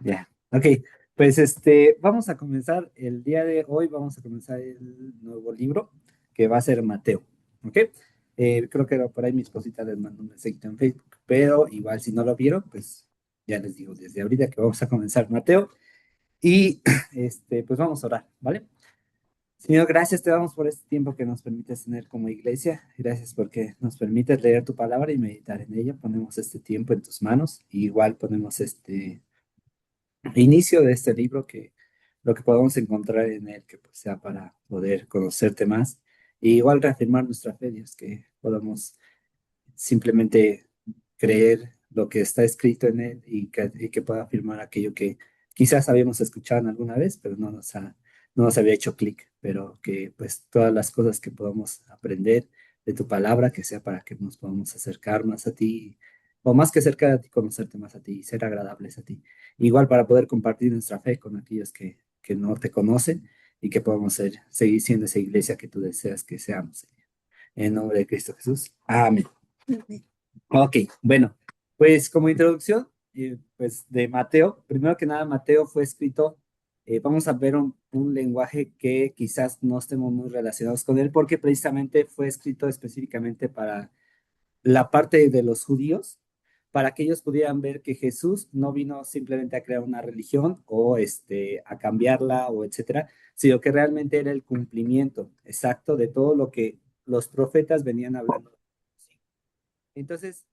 Ya, ok, pues vamos a comenzar el día de hoy, vamos a comenzar el nuevo libro que va a ser Mateo, ¿ok? Creo que por ahí mi esposita les mandó un mensaje en Facebook, pero igual si no lo vieron, pues ya les digo desde ahorita que vamos a comenzar Mateo y pues vamos a orar, ¿vale? Señor, gracias te damos por este tiempo que nos permites tener como iglesia. Gracias porque nos permites leer tu palabra y meditar en ella. Ponemos este tiempo en tus manos. Y igual ponemos este inicio de este libro, que lo que podamos encontrar en él, que pues, sea para poder conocerte más y igual reafirmar nuestra fe, Dios, que podamos simplemente creer lo que está escrito en él y que pueda afirmar aquello que quizás habíamos escuchado alguna vez, pero no nos había hecho clic, pero que pues todas las cosas que podamos aprender de tu palabra, que sea para que nos podamos acercar más a ti, o más que cerca a ti, conocerte más a ti y ser agradables a ti. Igual para poder compartir nuestra fe con aquellos que no te conocen y que podamos seguir siendo esa iglesia que tú deseas que seamos, Señor. En nombre de Cristo Jesús. Amén. Ok, bueno, pues como introducción, pues de Mateo, primero que nada, Mateo fue escrito, vamos a ver un lenguaje que quizás no estemos muy relacionados con él, porque precisamente fue escrito específicamente para la parte de los judíos, para que ellos pudieran ver que Jesús no vino simplemente a crear una religión o a cambiarla o etcétera, sino que realmente era el cumplimiento exacto de todo lo que los profetas venían hablando. Entonces,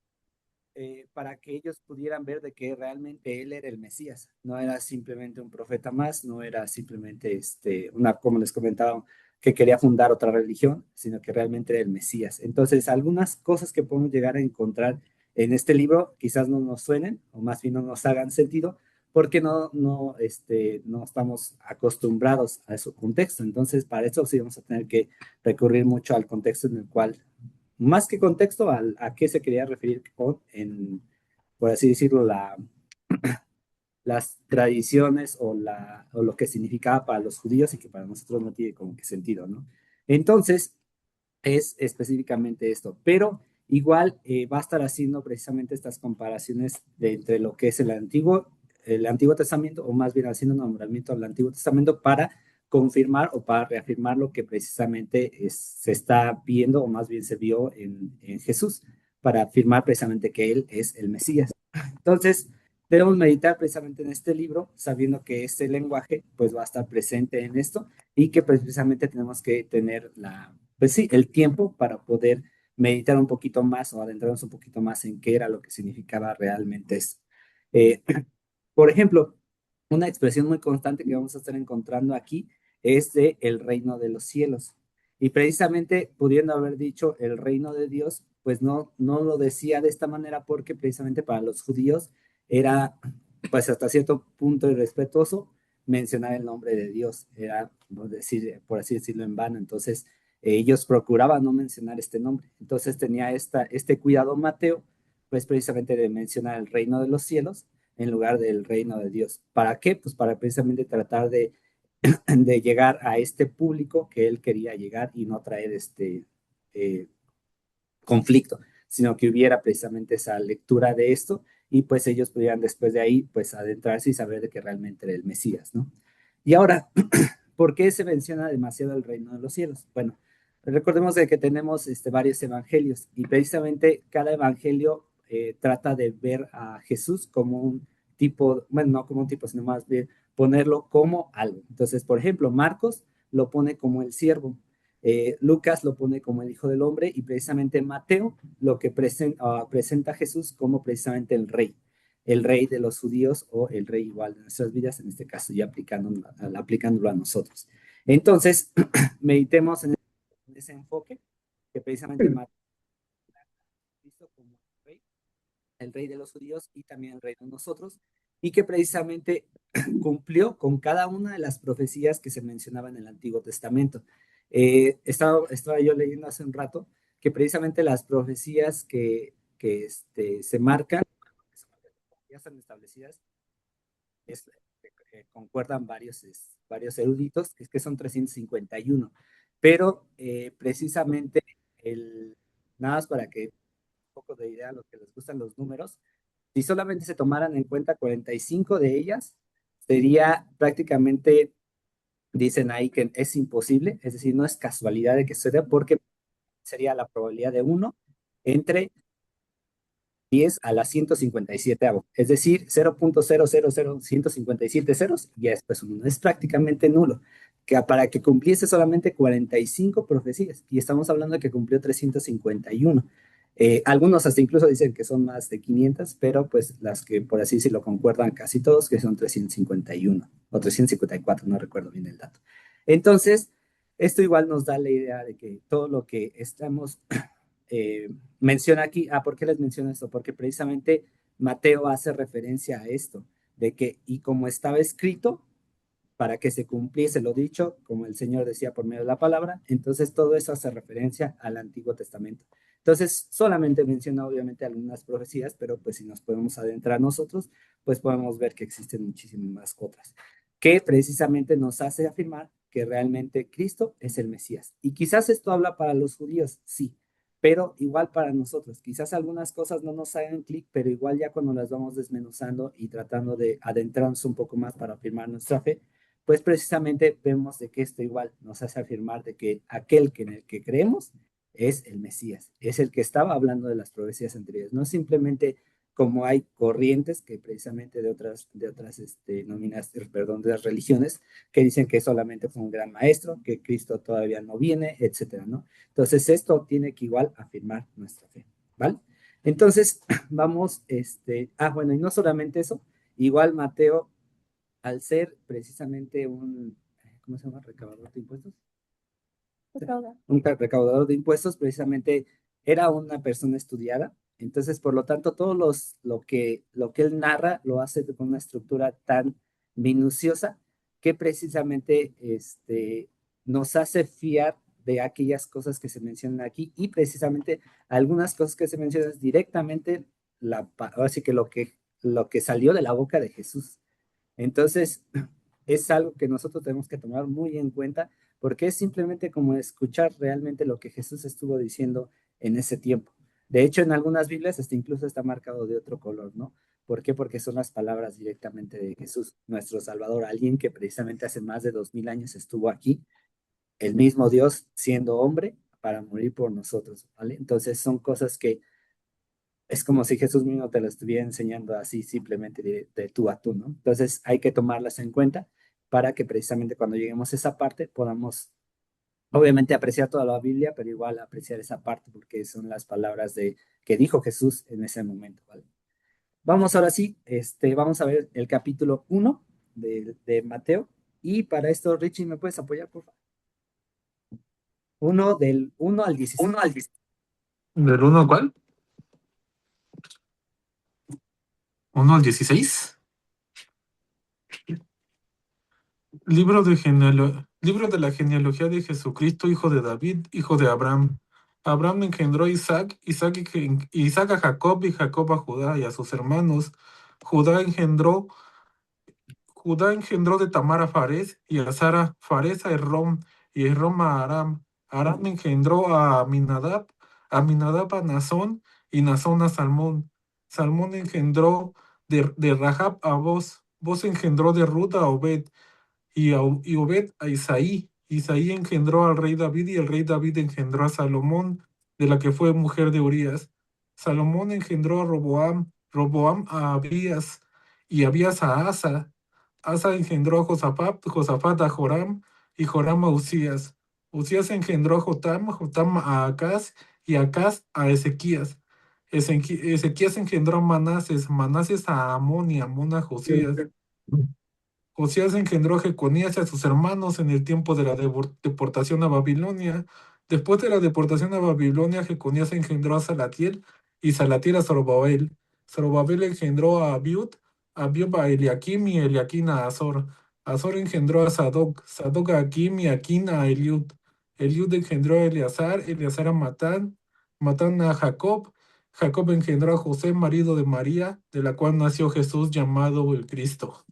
para que ellos pudieran ver de que realmente él era el Mesías, no era simplemente un profeta más, no era simplemente como les comentaba, que quería fundar otra religión, sino que realmente era el Mesías. Entonces, algunas cosas que podemos llegar a encontrar en este libro quizás no nos suenen, o más bien no nos hagan sentido, porque no estamos acostumbrados a su contexto. Entonces, para eso sí vamos a tener que recurrir mucho al contexto en el cual más que contexto, a qué se quería referir por así decirlo, las tradiciones o lo que significaba para los judíos y que para nosotros no tiene como que sentido, ¿no? Entonces, es específicamente esto, pero igual va a estar haciendo precisamente estas comparaciones entre lo que es el Antiguo Testamento, o más bien haciendo un nombramiento al Antiguo Testamento para confirmar o para reafirmar lo que precisamente se está viendo, o más bien se vio en Jesús, para afirmar precisamente que Él es el Mesías. Entonces, debemos meditar precisamente en este libro, sabiendo que este lenguaje pues va a estar presente en esto y que precisamente tenemos que tener pues sí, el tiempo para poder meditar un poquito más o adentrarnos un poquito más en qué era lo que significaba realmente esto. Eh, por ejemplo, una expresión muy constante que vamos a estar encontrando aquí es de el reino de los cielos. Y precisamente pudiendo haber dicho el reino de Dios, pues no lo decía de esta manera porque precisamente para los judíos era pues hasta cierto punto irrespetuoso mencionar el nombre de Dios, era por así decirlo en vano. Entonces ellos procuraban no mencionar este nombre. Entonces tenía este cuidado Mateo, pues precisamente de mencionar el reino de los cielos en lugar del reino de Dios. ¿Para qué? Pues para precisamente tratar de llegar a este público que él quería llegar y no traer eh, conflicto, sino que hubiera precisamente esa lectura de esto y pues ellos pudieran después de ahí pues adentrarse y saber de que realmente era el Mesías, ¿no? Y ahora, ¿por qué se menciona demasiado el reino de los cielos? Bueno, recordemos de que tenemos varios evangelios y precisamente cada evangelio trata de ver a Jesús como un tipo, bueno, no como un tipo, sino más bien ponerlo como algo. Entonces, por ejemplo, Marcos lo pone como el siervo, Lucas lo pone como el Hijo del Hombre y precisamente Mateo lo que presenta a Jesús como precisamente el rey de los judíos o el rey igual de nuestras vidas, en este caso ya aplicándolo a nosotros. Entonces, meditemos en ese enfoque que precisamente Mateo hizo como el rey de los judíos y también el rey de nosotros, y que precisamente cumplió con cada una de las profecías que se mencionaban en el Antiguo Testamento. Estaba yo leyendo hace un rato que precisamente las profecías que se marcan, ya están establecidas, es, concuerdan varios eruditos, es que son 351, pero precisamente nada más para que un poco de idea a los que les gustan los números, si solamente se tomaran en cuenta 45 de ellas, sería prácticamente, dicen ahí que es imposible, es decir, no es casualidad de que suceda porque sería la probabilidad de uno entre 10 a la 157, es decir, 0.000157 ceros y ya después uno. Es prácticamente nulo, que para que cumpliese solamente 45 profecías, y estamos hablando de que cumplió 351. Algunos hasta incluso dicen que son más de 500, pero pues las que por así decirlo concuerdan casi todos, que son 351 o 354, no recuerdo bien el dato. Entonces, esto igual nos da la idea de que todo lo que estamos menciona aquí, ¿por qué les menciono esto? Porque precisamente Mateo hace referencia a esto, de que, y como estaba escrito, para que se cumpliese lo dicho, como el Señor decía por medio de la palabra, entonces todo eso hace referencia al Antiguo Testamento. Entonces, solamente menciona obviamente algunas profecías, pero pues si nos podemos adentrar nosotros, pues podemos ver que existen muchísimas más otras, que precisamente nos hace afirmar que realmente Cristo es el Mesías. Y quizás esto habla para los judíos, sí, pero igual para nosotros. Quizás algunas cosas no nos hagan clic, pero igual ya cuando las vamos desmenuzando y tratando de adentrarnos un poco más para afirmar nuestra fe, pues precisamente vemos de que esto igual nos hace afirmar de que aquel que en el que creemos es el Mesías, es el que estaba hablando de las profecías anteriores, no simplemente como hay corrientes que precisamente perdón, de las religiones que dicen que solamente fue un gran maestro, que Cristo todavía no viene, etcétera, ¿no? Entonces esto tiene que igual afirmar nuestra fe, ¿vale? Entonces vamos, bueno, y no solamente eso, igual Mateo al ser precisamente un, ¿cómo se llama? Recaudador de impuestos. Un recaudador de impuestos, precisamente era una persona estudiada. Entonces, por lo tanto, lo que él narra lo hace con una estructura tan minuciosa que precisamente nos hace fiar de aquellas cosas que se mencionan aquí y precisamente algunas cosas que se mencionan directamente, así que lo que salió de la boca de Jesús. Entonces, es algo que nosotros tenemos que tomar muy en cuenta porque es simplemente como escuchar realmente lo que Jesús estuvo diciendo en ese tiempo. De hecho, en algunas Biblias incluso está marcado de otro color, ¿no? ¿Por qué? Porque son las palabras directamente de Jesús, nuestro Salvador, alguien que precisamente hace más de 2000 años estuvo aquí, el mismo Dios siendo hombre para morir por nosotros, ¿vale? Entonces son cosas que es como si Jesús mismo te lo estuviera enseñando así simplemente de tú a tú, ¿no? Entonces hay que tomarlas en cuenta para que precisamente cuando lleguemos a esa parte podamos, obviamente, apreciar toda la Biblia, pero igual apreciar esa parte porque son las palabras que dijo Jesús en ese momento, ¿vale? Vamos ahora sí, vamos a ver el capítulo 1 de Mateo y para esto, Richie, ¿me puedes apoyar, por favor? Del 1 al 16. Uno al ¿Del 1 cuál? ¿1 al 16? Libro de la genealogía de Jesucristo, hijo de David, hijo de Abraham. Abraham engendró a Isaac, Isaac a Jacob y Jacob a Judá y a sus hermanos. Judá engendró Judá engendró de Tamar a Fares y a Sara, Fares a Herrom y Herrom a Aram. Aram engendró a Aminadab a Nazón y Nazón a Salmón. Salmón engendró de Rahab a Boz engendró de Ruth a Obed y Obed a Isaí. Isaí engendró al rey David y el rey David engendró a Salomón, de la que fue mujer de Urías. Salomón engendró a Roboam, Roboam a Abías y Abías a Asa. Asa engendró a Josafat, Josafat a Joram y Joram a Usías. Usías engendró a Jotam, Jotam a Acaz y Acaz a Ezequías. Ezequías engendró a Manases, Manases a Amón y Amón a Josías. Josías engendró a Jeconías y a sus hermanos en el tiempo de la deportación a Babilonia. Después de la deportación a Babilonia, Jeconías engendró a Salatiel y Salatiel a Zorobabel. Zorobabel engendró a Abiud a Eliakim y Eliakim a Azor. Azor engendró a Sadoc, Sadoc a Akim y Akim a Eliud. Eliud engendró a Eleazar a Matán, Matán a Jacob. Jacob engendró a José, marido de María, de la cual nació Jesús llamado el Cristo.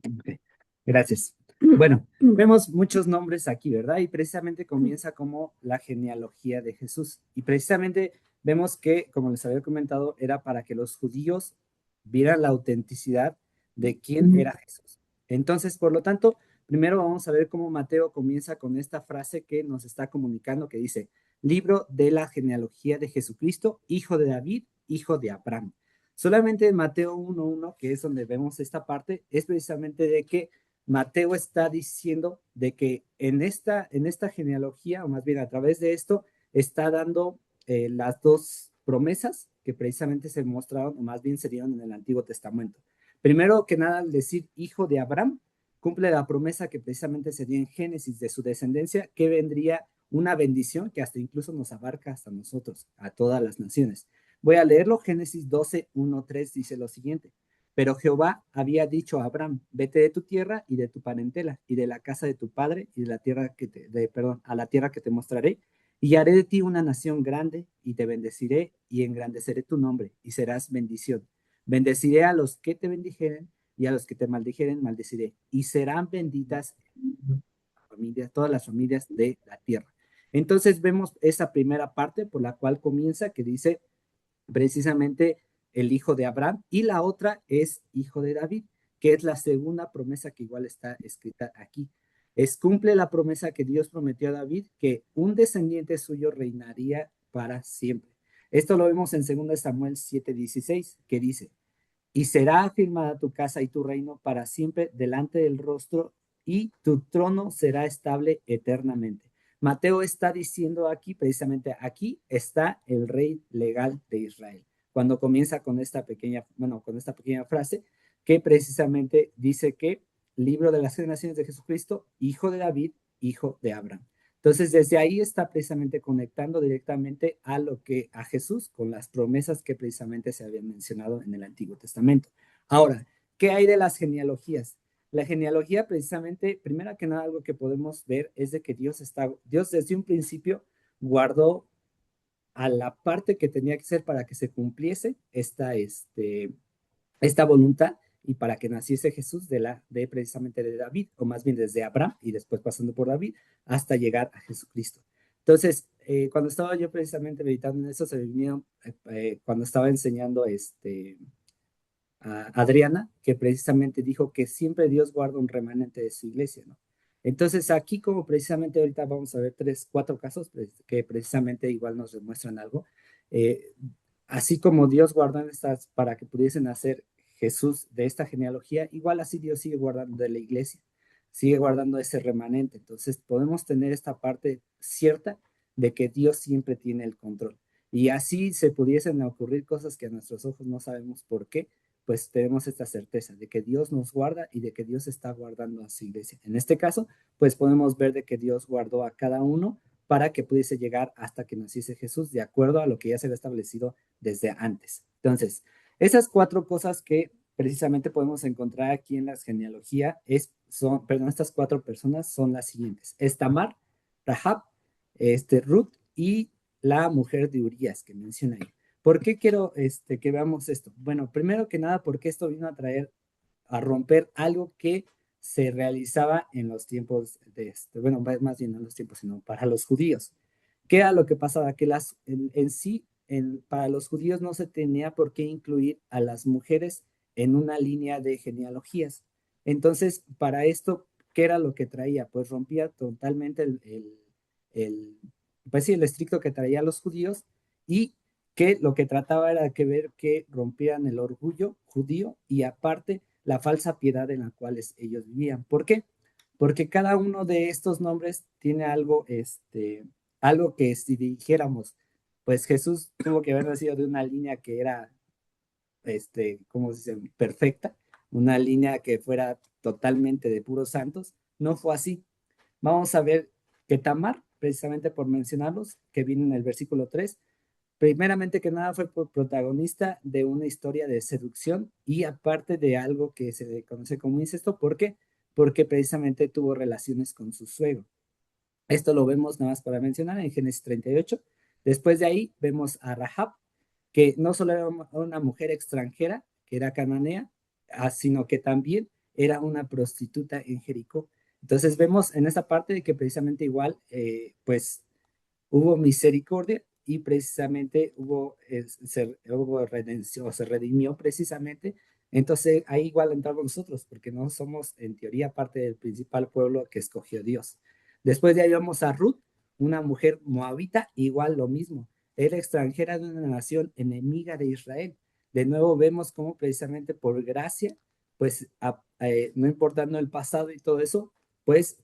Ok, gracias. Bueno, vemos muchos nombres aquí, ¿verdad? Y precisamente comienza como la genealogía de Jesús. Y precisamente vemos que, como les había comentado, era para que los judíos vieran la autenticidad de quién era Jesús. Entonces, por lo tanto, primero vamos a ver cómo Mateo comienza con esta frase que nos está comunicando, que dice, libro de la genealogía de Jesucristo, hijo de David, hijo de Abraham. Solamente en Mateo 1.1, que es donde vemos esta parte, es precisamente de que Mateo está diciendo de que en esta genealogía, o más bien a través de esto, está dando las dos promesas que precisamente se mostraron, o más bien se dieron en el Antiguo Testamento. Primero que nada, al decir hijo de Abraham, cumple la promesa que precisamente se dio en Génesis de su descendencia, que vendría una bendición que hasta incluso nos abarca hasta nosotros, a todas las naciones. Voy a leerlo, Génesis 12.1.3 dice lo siguiente. Pero Jehová había dicho a Abraham, vete de tu tierra y de tu parentela y de la casa de tu padre y de la tierra a la tierra que te mostraré, y haré de ti una nación grande y te bendeciré y engrandeceré tu nombre y serás bendición. Bendeciré a los que te bendijeren y a los que te maldijeren maldeciré y serán benditas familias, todas las familias de la tierra. Entonces vemos esa primera parte por la cual comienza que dice precisamente el hijo de Abraham, y la otra es hijo de David, que es la segunda promesa que igual está escrita aquí. Es cumple la promesa que Dios prometió a David, que un descendiente suyo reinaría para siempre. Esto lo vemos en 2 Samuel 7:16, que dice, y será afirmada tu casa y tu reino para siempre delante del rostro, y tu trono será estable eternamente. Mateo está diciendo aquí, precisamente aquí está el rey legal de Israel. Cuando comienza con esta pequeña, bueno, con esta pequeña frase que precisamente dice que libro de las generaciones de Jesucristo, hijo de David, hijo de Abraham. Entonces, desde ahí está precisamente conectando directamente a Jesús con las promesas que precisamente se habían mencionado en el Antiguo Testamento. Ahora, ¿qué hay de las genealogías? La genealogía, precisamente, primero que nada, algo que podemos ver es de que Dios desde un principio guardó a la parte que tenía que ser para que se cumpliese esta voluntad y para que naciese Jesús de precisamente de David, o más bien desde Abraham y después pasando por David hasta llegar a Jesucristo. Entonces, cuando estaba yo precisamente meditando en eso, se me vinieron, cuando estaba enseñando a Adriana, que precisamente dijo que siempre Dios guarda un remanente de su iglesia, ¿no? Entonces, aquí como precisamente ahorita vamos a ver tres, cuatro casos que precisamente igual nos demuestran algo. Eh, Así como Dios guardó estas para que pudiesen hacer Jesús de esta genealogía, igual así Dios sigue guardando de la iglesia, sigue guardando ese remanente. Entonces podemos tener esta parte cierta de que Dios siempre tiene el control. Y así se pudiesen ocurrir cosas que a nuestros ojos no sabemos por qué, pues tenemos esta certeza de que Dios nos guarda y de que Dios está guardando a su iglesia. En este caso, pues podemos ver de que Dios guardó a cada uno para que pudiese llegar hasta que naciese Jesús, de acuerdo a lo que ya se había establecido desde antes. Entonces, esas cuatro cosas que precisamente podemos encontrar aquí en la genealogía estas cuatro personas son las siguientes: es Tamar, Rahab, Ruth y la mujer de Urías que menciona ahí. ¿Por qué quiero que veamos esto? Bueno, primero que nada, porque esto vino a romper algo que se realizaba en los tiempos bueno, más bien no en los tiempos, sino para los judíos. ¿Qué era lo que pasaba? Que en sí, para los judíos no se tenía por qué incluir a las mujeres en una línea de genealogías. Entonces, para esto, ¿qué era lo que traía? Pues rompía totalmente el pues sí, el estricto que traía los judíos, y que lo que trataba era que ver que rompían el orgullo judío y aparte la falsa piedad en la cual ellos vivían. ¿Por qué? Porque cada uno de estos nombres tiene algo que si dijéramos, pues Jesús tuvo que haber nacido de una línea que era, ¿cómo se dice? Perfecta, una línea que fuera totalmente de puros santos. No fue así. Vamos a ver que Tamar, precisamente por mencionarlos, que viene en el versículo 3, primeramente que nada fue protagonista de una historia de seducción y aparte de algo que se conoce como incesto. ¿Por qué? Porque precisamente tuvo relaciones con su suegro. Esto lo vemos nada más para mencionar en Génesis 38. Después de ahí vemos a Rahab, que no solo era una mujer extranjera, que era cananea, sino que también era una prostituta en Jericó. Entonces vemos en esta parte de que precisamente igual, pues hubo misericordia y precisamente hubo redención, o se redimió precisamente Entonces ahí igual entramos nosotros, porque no somos en teoría parte del principal pueblo que escogió Dios. Después de ahí vamos a Ruth, una mujer moabita, igual lo mismo. Era extranjera de una nación enemiga de Israel. De nuevo vemos cómo precisamente por gracia, pues no importando el pasado y todo eso, pues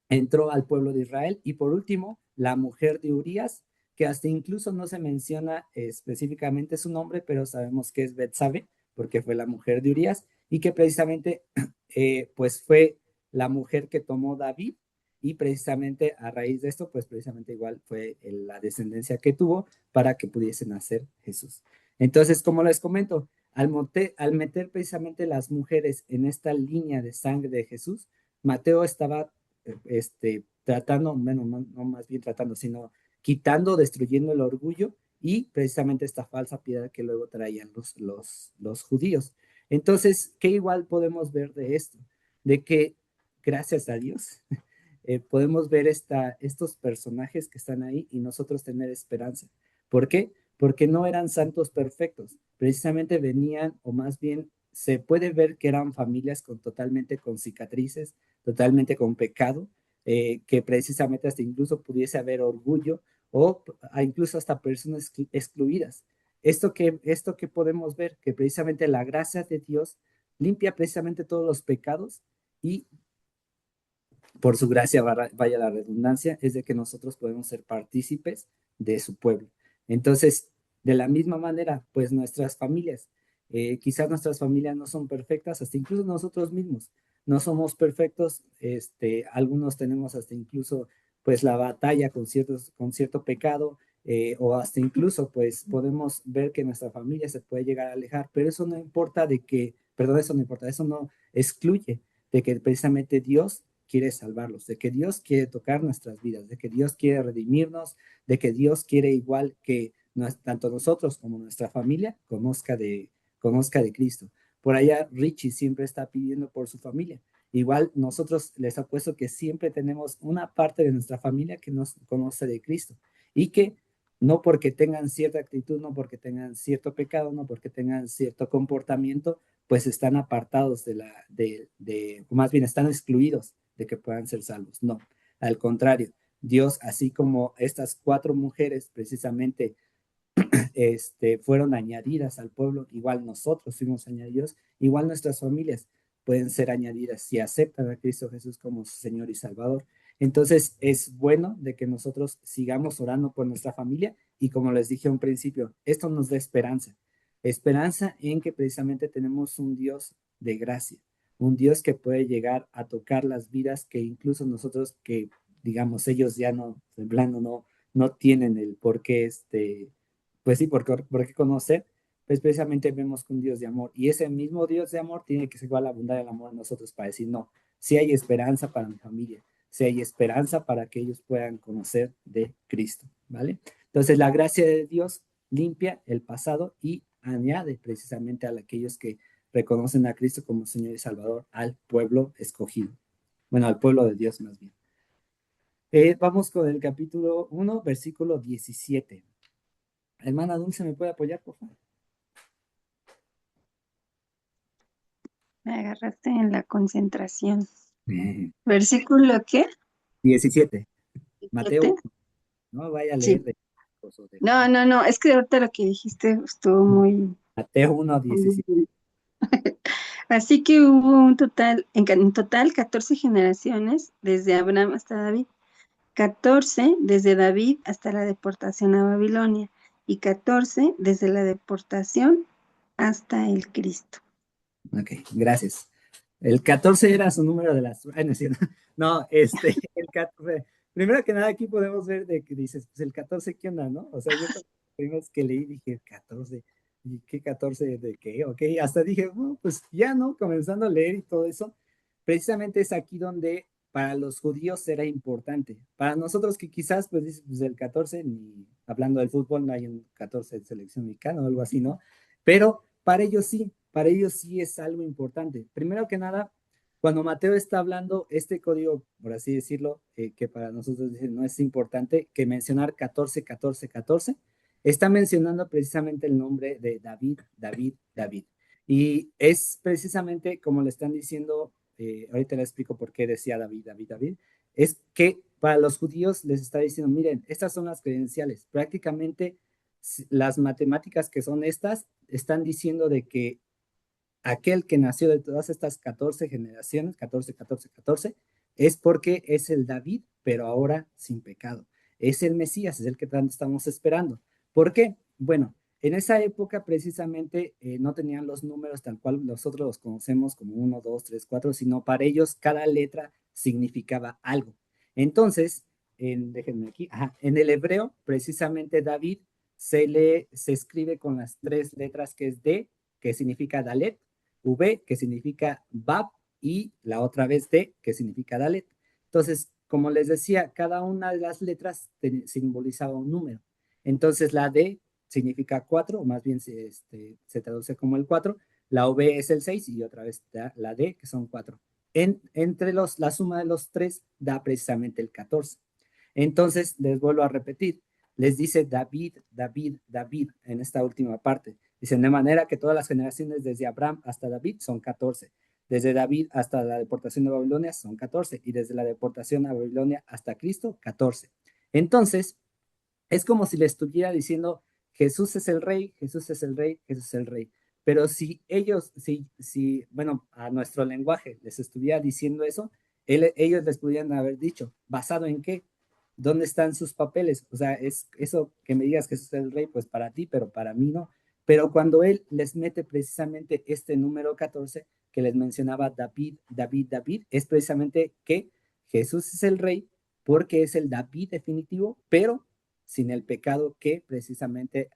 entró al pueblo de Israel. Y por último, la mujer de Urías, que hasta incluso no se menciona específicamente su nombre, pero sabemos que es Betsabe, porque fue la mujer de Urías, y que precisamente pues fue la mujer que tomó David, y precisamente a raíz de esto, pues precisamente igual fue la descendencia que tuvo para que pudiese nacer Jesús. Entonces, como les comento, al meter precisamente las mujeres en esta línea de sangre de Jesús, Mateo estaba tratando, bueno, no más bien tratando, sino quitando, destruyendo el orgullo y precisamente esta falsa piedad que luego traían los judíos. Entonces, ¿qué igual podemos ver de esto? De que, gracias a Dios, podemos ver estos personajes que están ahí y nosotros tener esperanza. ¿Por qué? Porque no eran santos perfectos, precisamente venían, o más bien se puede ver que eran familias totalmente con cicatrices, totalmente con pecado, que precisamente hasta incluso pudiese haber orgullo o incluso hasta personas excluidas. Esto que podemos ver, que precisamente la gracia de Dios limpia precisamente todos los pecados y por su gracia, vaya la redundancia, es de que nosotros podemos ser partícipes de su pueblo. Entonces, de la misma manera, pues nuestras familias, quizás nuestras familias no son perfectas, hasta incluso nosotros mismos no somos perfectos, algunos tenemos hasta incluso pues la batalla con cierto pecado, o hasta incluso pues podemos ver que nuestra familia se puede llegar a alejar, pero eso no importa de que, perdón, eso no importa, eso no excluye de que precisamente Dios quiere salvarlos, de que Dios quiere tocar nuestras vidas, de que Dios quiere redimirnos, de que Dios quiere igual que tanto nosotros como nuestra familia conozca de Cristo. Por allá Richie siempre está pidiendo por su familia. Igual nosotros les apuesto que siempre tenemos una parte de nuestra familia que nos conoce de Cristo y que no porque tengan cierta actitud, no porque tengan cierto pecado, no porque tengan cierto comportamiento, pues están apartados más bien están excluidos de que puedan ser salvos. No, al contrario, Dios, así como estas cuatro mujeres precisamente fueron añadidas al pueblo, igual nosotros fuimos añadidos, igual nuestras familias pueden ser añadidas si aceptan a Cristo Jesús como su Señor y Salvador. Entonces es bueno de que nosotros sigamos orando por nuestra familia y como les dije a un principio, esto nos da esperanza, esperanza en que precisamente tenemos un Dios de gracia, un Dios que puede llegar a tocar las vidas que incluso nosotros que digamos ellos ya no, en plano no tienen el por qué pues sí, porque conocer, pues precisamente vemos que un Dios de amor, y ese mismo Dios de amor tiene que ser igual a abundar el amor en nosotros para decir, no, si hay esperanza para mi familia, si hay esperanza para que ellos puedan conocer de Cristo, ¿vale? Entonces la gracia de Dios limpia el pasado y añade precisamente a aquellos que reconocen a Cristo como Señor y Salvador al pueblo escogido, bueno, al pueblo de Dios más bien. Vamos con el capítulo 1, versículo 17. Hermana Dulce, ¿me puede apoyar, por favor? Me agarraste en la concentración. Eh, ¿Versículo qué? 17. Mateo, ¿Siete? no vaya a leer Sí. de, No, es que ahorita lo que dijiste estuvo muy... Mateo 1, 17. muy- Así que hubo un total, en total 14 generaciones, desde Abraham hasta David, 14 desde David hasta la deportación a Babilonia, y 14 desde la deportación hasta el Cristo. Ok, gracias. El 14 era su número de las... Ay, no es cierto. No, el 14... Primero que nada, aquí podemos ver de que dices, pues el 14, ¿qué onda, no? O sea, yo cuando primero que leí dije, 14, ¿y qué 14 de qué? Ok, hasta dije, bueno, pues ya, ¿no? Comenzando a leer y todo eso. Precisamente es aquí donde para los judíos era importante. Para nosotros que quizás, pues dices, pues el 14, ni hablando del fútbol, no hay un 14 de selección mexicana o algo así, ¿no? Pero para ellos sí es algo importante. Primero que nada, cuando Mateo está hablando, este código, por así decirlo, que para nosotros no es importante, que mencionar 14, 14, 14, está mencionando precisamente el nombre de David, David, David. Y es precisamente como le están diciendo, ahorita le explico por qué decía David, David, David, es que para los judíos les está diciendo, miren, estas son las credenciales. Prácticamente las matemáticas que son estas están diciendo de que aquel que nació de todas estas 14 generaciones, 14, 14, 14, es porque es el David, pero ahora sin pecado. Es el Mesías, es el que tanto estamos esperando. ¿Por qué? Bueno, en esa época precisamente no tenían los números tal cual nosotros los conocemos como 1, 2, 3, 4, sino para ellos cada letra significaba algo. Entonces, déjenme aquí, en el hebreo, precisamente David se escribe con las tres letras que es D, que significa Dalet, V, que significa Bab, y la otra vez D, que significa Dalet. Entonces, como les decía, cada una de las letras simbolizaba un número. Entonces, la D significa 4, o más bien se traduce como el 4, la V es el 6 y otra vez la D, que son 4. Entre la suma de los tres da precisamente el 14. Entonces, les vuelvo a repetir, les dice David, David, David en esta última parte. Dicen, de manera que todas las generaciones desde Abraham hasta David son 14. Desde David hasta la deportación de Babilonia son 14. Y desde la deportación a Babilonia hasta Cristo, 14. Entonces, es como si le estuviera diciendo, Jesús es el rey, Jesús es el rey, Jesús es el rey. Pero si ellos, bueno, a nuestro lenguaje les estuviera diciendo eso, ellos les pudieran haber dicho, ¿basado en qué? ¿Dónde están sus papeles? O sea, es eso que me digas que Jesús es el rey, pues para ti, pero para mí no. Pero cuando él les mete precisamente este número 14 que les mencionaba David, David, David, es precisamente que Jesús es el rey porque es el David definitivo, pero sin el pecado que precisamente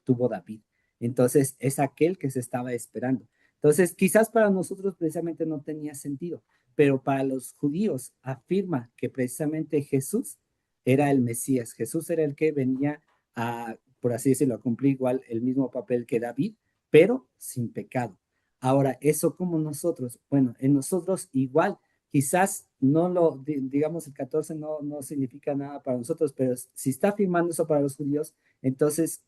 tuvo David. Entonces es aquel que se estaba esperando. Entonces quizás para nosotros precisamente no tenía sentido, pero para los judíos afirma que precisamente Jesús era el Mesías. Jesús era el que venía a, por así decirlo, a cumplir igual el mismo papel que David, pero sin pecado. Ahora, eso como nosotros, bueno, en nosotros igual quizás no digamos, el 14 no significa nada para nosotros, pero si está afirmando eso para los judíos, entonces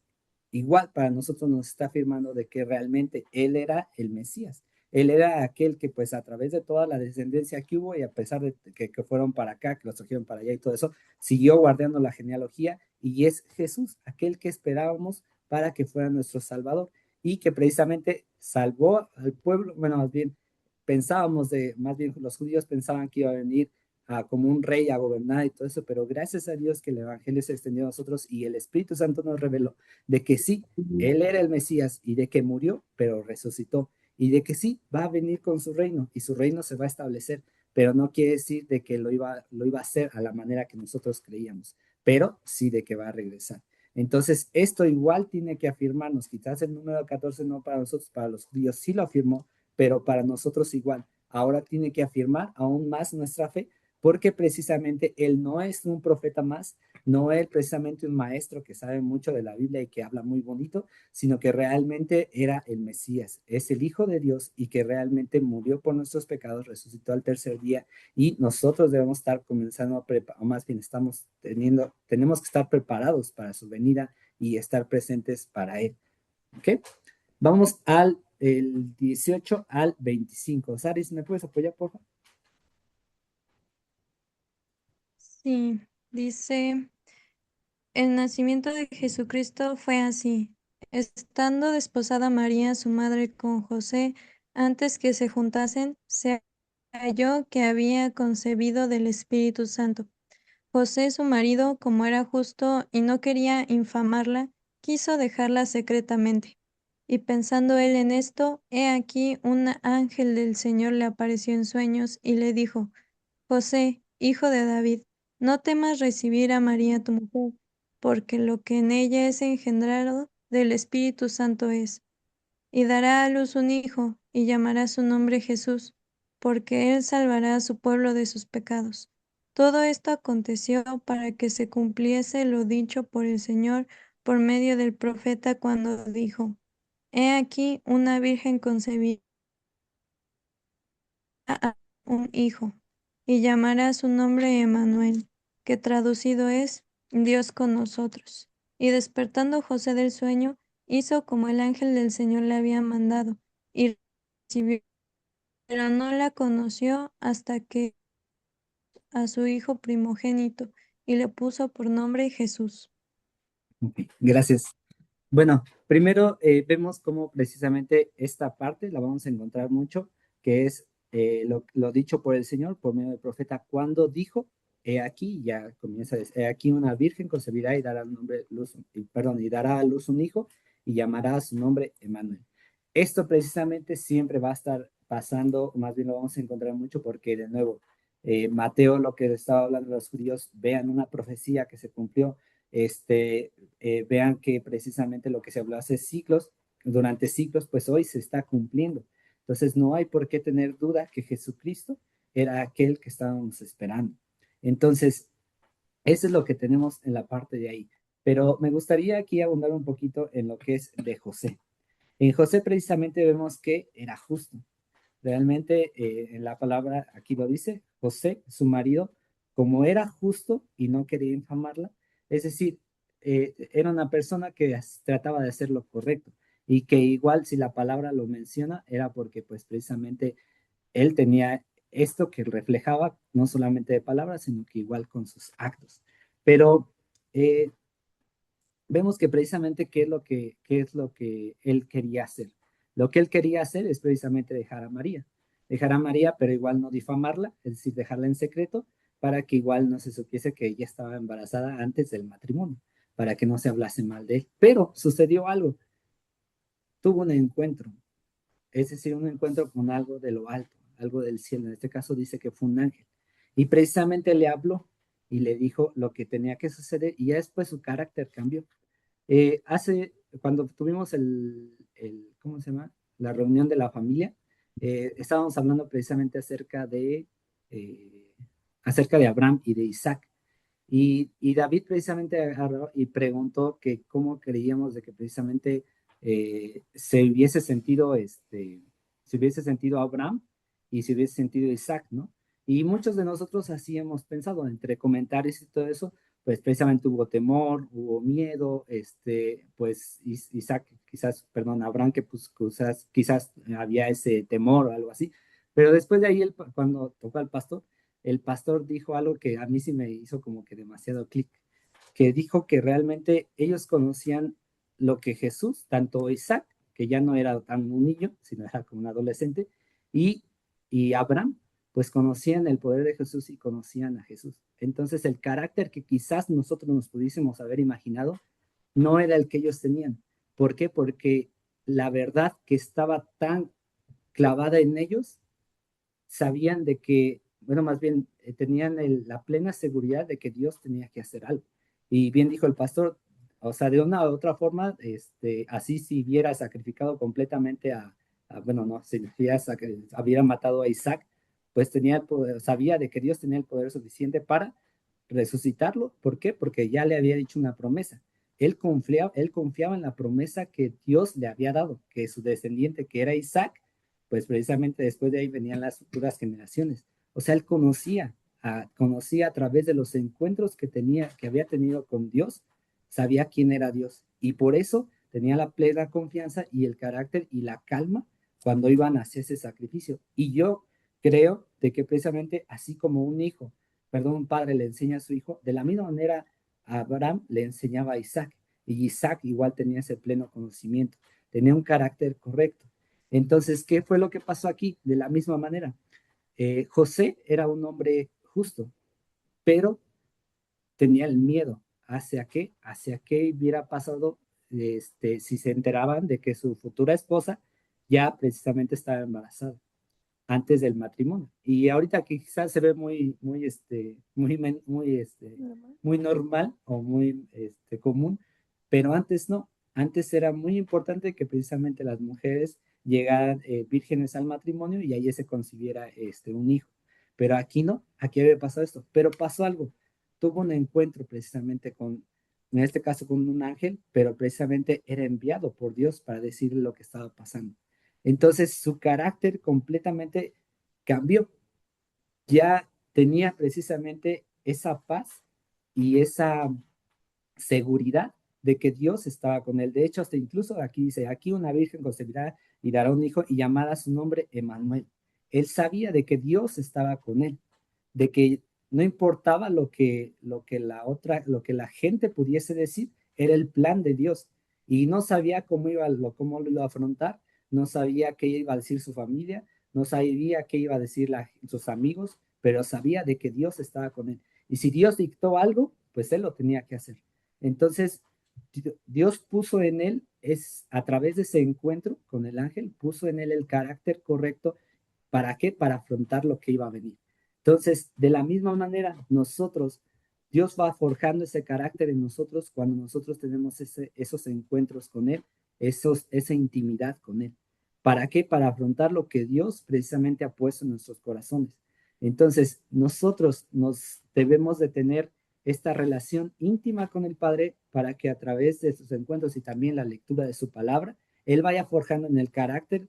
igual para nosotros nos está afirmando de que realmente Él era el Mesías. Él era aquel que pues a través de toda la descendencia que hubo y a pesar de que fueron para acá, que los trajeron para allá y todo eso, siguió guardando la genealogía y es Jesús, aquel que esperábamos para que fuera nuestro Salvador y que precisamente salvó al pueblo, bueno, más bien más bien los judíos pensaban que iba a venir como un rey a gobernar y todo eso, pero gracias a Dios que el Evangelio se extendió a nosotros y el Espíritu Santo nos reveló de que sí, Él era el Mesías y de que murió, pero resucitó, y de que sí, va a venir con su reino y su reino se va a establecer, pero no quiere decir de que lo iba a hacer a la manera que nosotros creíamos, pero sí de que va a regresar. Entonces, esto igual tiene que afirmarnos, quizás el número 14 no para nosotros, para los judíos sí lo afirmó, pero para nosotros igual. Ahora tiene que afirmar aún más nuestra fe, porque precisamente Él no es un profeta más, no es precisamente un maestro que sabe mucho de la Biblia y que habla muy bonito, sino que realmente era el Mesías, es el Hijo de Dios y que realmente murió por nuestros pecados, resucitó al tercer día y nosotros debemos estar comenzando a preparar, o más bien tenemos que estar preparados para su venida y estar presentes para Él. ¿Ok? Vamos al el 18 al 25. Saris, ¿me puedes apoyar, por favor? Sí, dice, el nacimiento de Jesucristo fue así. Estando desposada María, su madre, con José, antes que se juntasen, se halló que había concebido del Espíritu Santo. José, su marido, como era justo y no quería infamarla, quiso dejarla secretamente. Y pensando él en esto, he aquí un ángel del Señor le apareció en sueños y le dijo, José, hijo de David, no temas recibir a María tu mujer, porque lo que en ella es engendrado del Espíritu Santo es. Y dará a luz un hijo, y llamará su nombre Jesús, porque él salvará a su pueblo de sus pecados. Todo esto aconteció para que se cumpliese lo dicho por el Señor por medio del profeta cuando dijo, He aquí una virgen concebirá a un hijo, y llamará su nombre Emmanuel, que traducido es Dios con nosotros. Y despertando José del sueño, hizo como el ángel del Señor le había mandado, y recibió, pero no la conoció hasta que a su hijo primogénito y le puso por nombre Jesús. Ok, gracias. Bueno, primero vemos cómo precisamente esta parte la vamos a encontrar mucho, que es lo dicho por el Señor por medio del profeta, cuando dijo, he aquí, ya comienza a decir, he aquí una virgen concebirá y dará nombre, y dará a luz un hijo y llamará a su nombre Emmanuel. Esto precisamente siempre va a estar pasando, más bien lo vamos a encontrar mucho porque de nuevo, Mateo, lo que estaba hablando de los judíos, vean una profecía que se cumplió, vean que precisamente lo que se habló hace siglos, durante siglos, pues hoy se está cumpliendo. Entonces no hay por qué tener duda que Jesucristo era aquel que estábamos esperando. Entonces, eso es lo que tenemos en la parte de ahí. Pero me gustaría aquí abundar un poquito en lo que es de José. En José precisamente vemos que era justo. Realmente en la palabra aquí lo dice, José, su marido, como era justo y no quería infamarla, es decir, era una persona que trataba de hacer lo correcto y que igual si la palabra lo menciona era porque pues precisamente él tenía esto que reflejaba no solamente de palabras, sino que igual con sus actos. Pero eh, vemos que precisamente qué es lo que él quería hacer. Lo que él quería hacer es precisamente dejar a María, pero igual no difamarla, es decir, dejarla en secreto, para que igual no se supiese que ella estaba embarazada antes del matrimonio, para que no se hablase mal de él. Pero sucedió algo, tuvo un encuentro, es decir, un encuentro con algo de lo alto, algo del cielo. En este caso dice que fue un ángel. Y precisamente le habló y le dijo lo que tenía que suceder y ya después su carácter cambió. Cuando tuvimos ¿cómo se llama? La reunión de la familia, estábamos hablando precisamente eh, acerca de Abraham y de Isaac. Y David precisamente agarró y preguntó que cómo creíamos de que precisamente se hubiese sentido Abraham y se hubiese sentido Isaac, ¿no? Y muchos de nosotros así hemos pensado, entre comentarios y todo eso, pues precisamente hubo temor, hubo miedo, pues Isaac, quizás, perdón, Abraham, que pues quizás había ese temor o algo así, pero después de ahí, cuando tocó al pastor, el pastor dijo algo que a mí sí me hizo como que demasiado clic, que dijo que realmente ellos conocían lo que Jesús, tanto Isaac, que ya no era tan un niño, sino era como un adolescente, y, y Abraham, pues conocían el poder de Jesús y conocían a Jesús. Entonces el carácter que quizás nosotros nos pudiésemos haber imaginado no era el que ellos tenían. ¿Por qué? Porque la verdad que estaba tan clavada en ellos sabían de que, bueno, más bien tenían la plena seguridad de que Dios tenía que hacer algo. Y bien dijo el pastor, o sea, de una u otra forma, así si hubiera sacrificado completamente bueno, no, si hubiera matado a Isaac, pues tenía el poder, sabía de que Dios tenía el poder suficiente para resucitarlo. ¿Por qué? Porque ya le había dicho una promesa. Él confiaba en la promesa que Dios le había dado, que su descendiente, que era Isaac, pues precisamente después de ahí venían las futuras generaciones. O sea, él conocía a través de los encuentros que había tenido con Dios, sabía quién era Dios. Y por eso tenía la plena confianza y el carácter y la calma cuando iban hacia ese sacrificio. Y yo creo de que precisamente así como un padre le enseña a su hijo, de la misma manera Abraham le enseñaba a Isaac. Y Isaac igual tenía ese pleno conocimiento, tenía un carácter correcto. Entonces, ¿qué fue lo que pasó aquí? De la misma manera, José era un hombre justo, pero tenía el miedo hacia qué hubiera pasado si se enteraban de que su futura esposa ya precisamente estaba embarazada antes del matrimonio. Y ahorita que quizás se ve muy normal o muy común, pero antes no. Antes era muy importante que precisamente las mujeres llegaran vírgenes al matrimonio y ahí se concibiera un hijo. Pero aquí no, aquí había pasado esto. Pero pasó algo. Tuvo un encuentro precisamente en este caso con un ángel, pero precisamente era enviado por Dios para decirle lo que estaba pasando. Entonces su carácter completamente cambió. Ya tenía precisamente esa paz y esa seguridad de que Dios estaba con él. De hecho, hasta incluso aquí dice, aquí una virgen concebirá y dará un hijo y llamará su nombre Emmanuel. Él sabía de que Dios estaba con él, de que no importaba lo que la gente pudiese decir, era el plan de Dios. Y no sabía cómo lo iba a afrontar, no sabía qué iba a decir su familia, no sabía qué iba a decir sus amigos, pero sabía de que Dios estaba con él. Y si Dios dictó algo, pues él lo tenía que hacer. Entonces, Dios puso en él, a través de ese encuentro con el ángel, puso en él el carácter correcto. ¿Para qué? Para afrontar lo que iba a venir. Entonces, de la misma manera, Dios va forjando ese carácter en nosotros cuando nosotros tenemos esos encuentros con Él, esa intimidad con Él. ¿Para qué? Para afrontar lo que Dios precisamente ha puesto en nuestros corazones. Entonces, nosotros nos debemos de tener esta relación íntima con el Padre para que a través de estos encuentros y también la lectura de su palabra, Él vaya forjando en el carácter,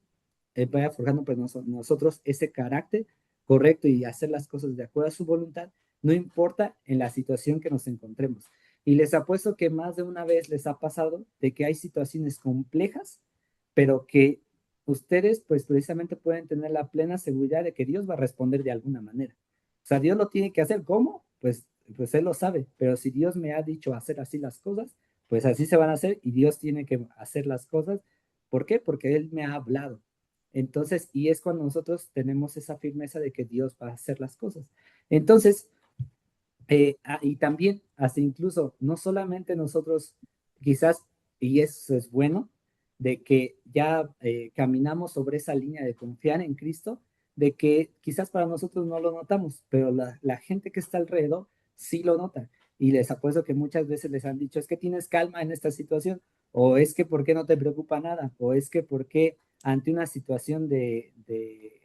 Él vaya forjando pues nosotros ese carácter correcto y hacer las cosas de acuerdo a su voluntad, no importa en la situación que nos encontremos. Y les apuesto que más de una vez les ha pasado de que hay situaciones complejas, pero que ustedes pues precisamente pueden tener la plena seguridad de que Dios va a responder de alguna manera. O sea, Dios lo tiene que hacer. ¿Cómo? Pues Él lo sabe, pero si Dios me ha dicho hacer así las cosas, pues así se van a hacer y Dios tiene que hacer las cosas. ¿Por qué? Porque Él me ha hablado. Entonces, y es cuando nosotros tenemos esa firmeza de que Dios va a hacer las cosas. Entonces, y también, hasta incluso, no solamente nosotros, quizás, y eso es bueno, de que ya caminamos sobre esa línea de confiar en Cristo, de que quizás para nosotros no lo notamos, pero la gente que está alrededor sí lo nota. Y les apuesto que muchas veces les han dicho, es que tienes calma en esta situación, o es que por qué no te preocupa nada, o es que por qué ante una situación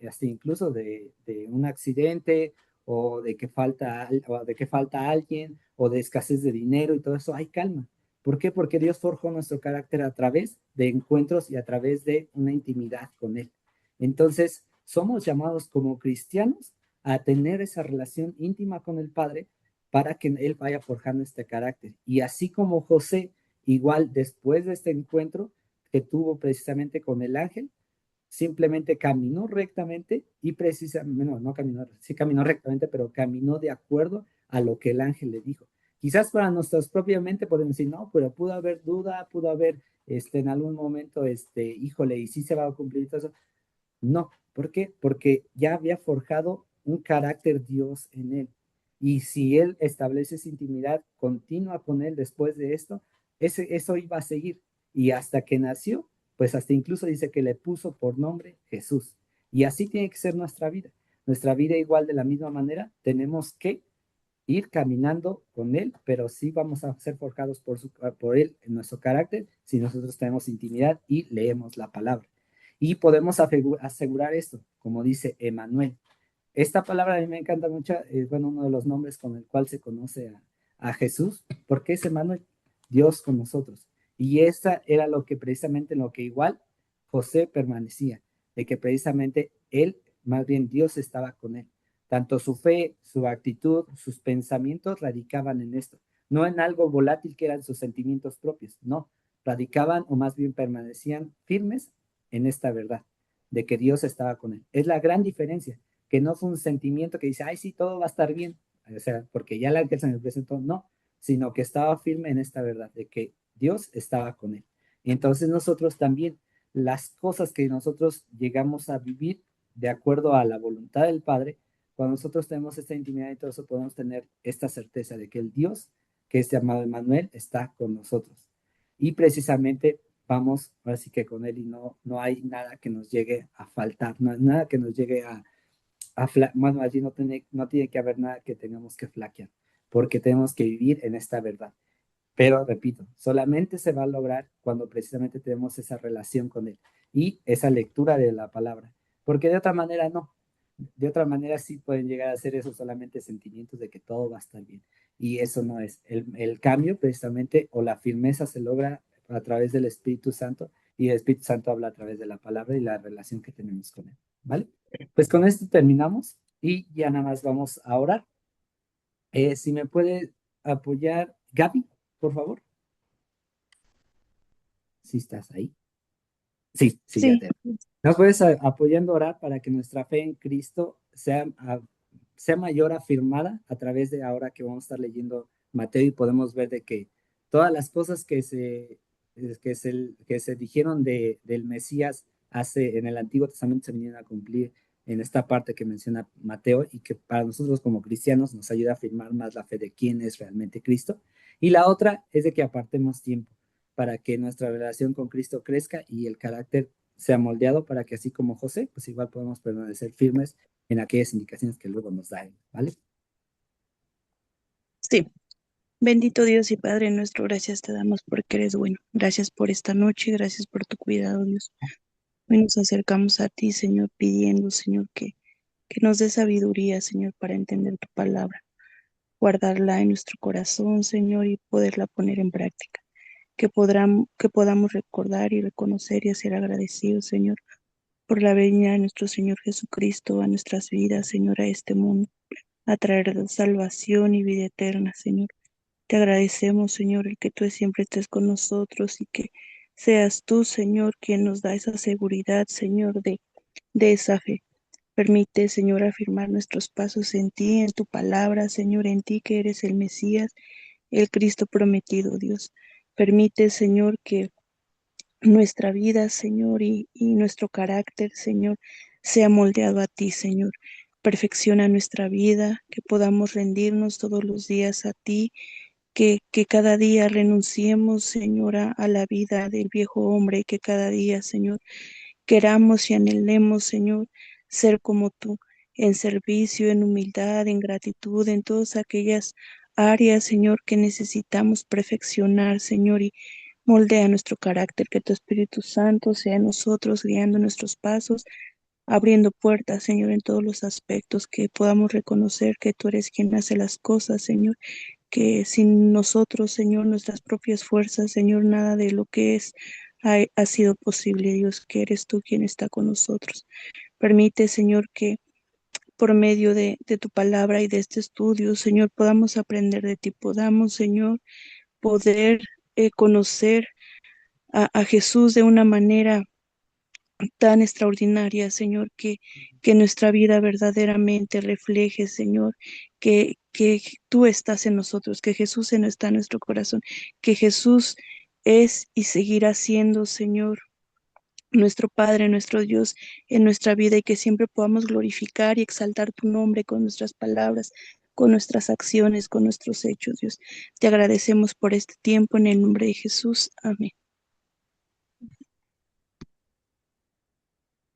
hasta incluso de un accidente o de que falta alguien, o de escasez de dinero y todo eso, hay calma. ¿Por qué? Porque Dios forjó nuestro carácter a través de encuentros y a través de una intimidad con Él. Entonces, somos llamados como cristianos a tener esa relación íntima con el Padre para que Él vaya forjando este carácter. Y así como José, igual después de este encuentro que tuvo precisamente con el ángel, simplemente caminó rectamente y precisamente, no caminó, sí caminó rectamente, pero caminó de acuerdo a lo que el ángel le dijo. Quizás para nosotros propiamente podemos decir, no, pero pudo haber duda, pudo haber en algún momento, híjole, y sí se va a cumplir todo eso. No, ¿por qué? Porque ya había forjado un carácter Dios en él. Y si él establece esa intimidad continua con él después de esto, eso iba a seguir. Y hasta que nació, pues hasta incluso dice que le puso por nombre Jesús. Y así tiene que ser nuestra vida. Nuestra vida igual de la misma manera, tenemos que ir caminando con él, pero sí vamos a ser forjados por él en nuestro carácter si nosotros tenemos intimidad y leemos la palabra. Y podemos asegurar esto, como dice Emmanuel. Esta palabra a mí me encanta mucho, es bueno, uno de los nombres con el cual se conoce a Jesús, porque es Emmanuel, Dios con nosotros. Y esta era lo que precisamente lo que igual José permanecía, de que precisamente él, más bien Dios estaba con él. Tanto su fe, su actitud, sus pensamientos radicaban en esto, no en algo volátil que eran sus sentimientos propios, no, radicaban o más bien permanecían firmes en esta verdad, de que Dios estaba con él. Es la gran diferencia, que no fue un sentimiento que dice, ay, sí, todo va a estar bien, o sea, porque ya el ángel se me presentó, no, sino que estaba firme en esta verdad, de que Dios estaba con él. Y entonces nosotros también, las cosas que nosotros llegamos a vivir de acuerdo a la voluntad del Padre, cuando nosotros tenemos esta intimidad y todo eso, podemos tener esta certeza de que el Dios, que es llamado Emmanuel, está con nosotros. Y precisamente vamos, así que con Él y no hay nada que nos llegue a faltar, no hay nada que nos llegue bueno, allí no tiene que haber nada que tengamos que flaquear, porque tenemos que vivir en esta verdad. Pero repito, solamente se va a lograr cuando precisamente tenemos esa relación con Él y esa lectura de la palabra, porque de otra manera no. De otra manera sí pueden llegar a ser eso solamente sentimientos de que todo va a estar bien. Y eso no es. El cambio precisamente o la firmeza se logra a través del Espíritu Santo y el Espíritu Santo habla a través de la palabra y la relación que tenemos con Él. ¿Vale? Pues con esto terminamos y ya nada más vamos a orar. Si me puede apoyar Gaby, por favor. ¿Sí estás ahí? Sí, sí, ya Sí, te. Nos puedes apoyando a orar para que nuestra fe en Cristo sea mayor afirmada a través de ahora que vamos a estar leyendo Mateo y podemos ver de que todas las cosas que se dijeron del Mesías en el Antiguo Testamento se vinieron a cumplir en esta parte que menciona Mateo y que para nosotros como cristianos nos ayuda a afirmar más la fe de quién es realmente Cristo. Y la otra es de que apartemos tiempo para que nuestra relación con Cristo crezca y el carácter sea moldeado para que así como José, pues igual podemos permanecer firmes en aquellas indicaciones que luego nos da él, ¿vale? sí. Bendito Dios y Padre nuestro, gracias te damos porque eres bueno. Gracias por esta noche, gracias por tu cuidado, Dios. Hoy nos acercamos a ti, Señor, pidiendo, Señor, que nos dé sabiduría, Señor, para entender tu palabra, guardarla en nuestro corazón, Señor, y poderla poner en práctica. Que podamos recordar y reconocer y ser agradecidos, Señor, por la venida de nuestro Señor Jesucristo a nuestras vidas, Señor, a este mundo, a traer salvación y vida eterna, Señor. Te agradecemos, Señor, el que tú siempre estés con nosotros y que seas tú, Señor, quien nos da esa seguridad, Señor, de esa fe. Permite, Señor, afirmar nuestros pasos en ti, en tu palabra, Señor, en ti que eres el Mesías, el Cristo prometido, Dios. Permite, Señor, que nuestra vida, Señor, y nuestro carácter, Señor, sea moldeado a ti, Señor. Perfecciona nuestra vida, que podamos rendirnos todos los días a ti, que cada día renunciemos, Señor, a la vida del viejo hombre, que cada día, Señor, queramos y anhelemos, Señor, ser como tú, en servicio, en humildad, en gratitud, en todas aquellas áreas, Señor, que necesitamos perfeccionar, Señor, y moldea nuestro carácter, que tu Espíritu Santo sea en nosotros, guiando nuestros pasos, abriendo puertas, Señor, en todos los aspectos, que podamos reconocer que tú eres quien hace las cosas, Señor, que sin nosotros, Señor, nuestras propias fuerzas, Señor, nada de lo que ha sido posible, Dios, que eres tú quien está con nosotros. Permite, Señor, que por medio de tu palabra y de este estudio, Señor, podamos aprender de ti, podamos, Señor, poder conocer a Jesús de una manera tan extraordinaria, Señor, que nuestra vida verdaderamente refleje, Señor, que tú estás en nosotros, que Jesús está en nuestro corazón, que Jesús es y seguirá siendo, Señor, nuestro Padre, nuestro Dios en nuestra vida y que siempre podamos glorificar y exaltar tu nombre con nuestras palabras, con nuestras acciones, con nuestros hechos, Dios. Te agradecemos por este tiempo en el nombre de Jesús. Amén.